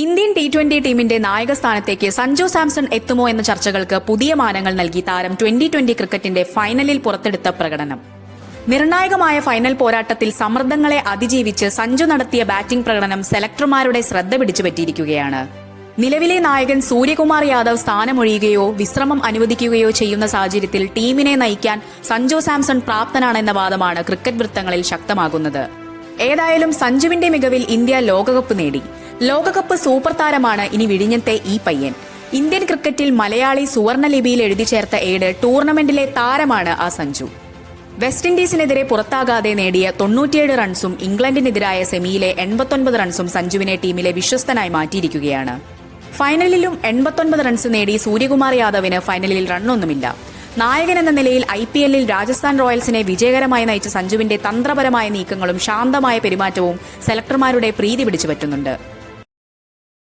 Indian T20 ടീമിന്റെ നായകസ്ഥാനത്തേക്ക് സഞ്ജു സാംസൺ എത്തുമോ എന്ന ചർച്ചകൾക്ക് പുതിയ മാനങ്ങൾ നൽകി താരം 2020 ക്രിക്കറ്റിന്റെ ഫൈനലിൽ പുറത്തെടുത്ത പ്രകടനം. നിർണായകമായ ഫൈനൽ പോരാട്ടത്തിൽ സമ്മർദ്ദങ്ങളെ അതിജീവിച്ച് സഞ്ജു നടത്തിയ ബാറ്റിംഗ് പ്രകടനം സെലക്ടർമാരുടെ ശ്രദ്ധ പിടിച്ചുപറ്റിയിരിക്കുകയാണ്. നിലവിലെ നായകൻ സൂര്യകുമാർ യാദവ് സ്ഥാനമൊഴിയുകയോ വിശ്രമം അനുവദിക്കുകയോ ചെയ്യുന്ന സാഹചര്യത്തിൽ ടീമിനെ നയിക്കാൻ സഞ്ജു സാംസൺ പ്രാപ്തനാണെന്ന വാദമാണ് ക്രിക്കറ്റ് വൃത്തങ്ങളിൽ ശക്തമാകുന്നത്. ഏതായാലും സഞ്ജുവിന്റെ മികവിൽ ഇന്ത്യ ലോകകപ്പ് നേടി. ലോകകപ്പ് സൂപ്പർ താരമാണ് ഇനി വിഴിഞ്ഞത്തെ ഈ പയ്യൻ. ഇന്ത്യൻ ക്രിക്കറ്റിൽ മലയാളി സുവർണ ലിപിയിൽ എഴുതി ചേർത്ത ഏട് ടൂർണമെന്റിലെ താരമാണ് ആ സഞ്ജു. വെസ്റ്റ് ഇൻഡീസിനെതിരെ പുറത്താകാതെ നേടിയ 97 റൺസും ഇംഗ്ലണ്ടിനെതിരായ സെമിയിലെ 89 റൺസും സഞ്ജുവിനെ ടീമിലെ വിശ്വസ്തനായി മാറ്റിയിരിക്കുകയാണ്. ഫൈനലിലും 89 റൺസ് നേടി സൂര്യകുമാർ യാദവിന് ഫൈനലിൽ റണ്ണൊന്നുമില്ല. നായകൻ എന്ന നിലയിൽ IPL രാജസ്ഥാൻ റോയൽസിനെ വിജയകരമായി നയിച്ച സഞ്ജുവിന്റെ തന്ത്രപരമായ നീക്കങ്ങളും ശാന്തമായ പെരുമാറ്റവും സെലക്ടർമാരുടെ പ്രീതി പിടിച്ചുപറ്റുന്നുണ്ട്.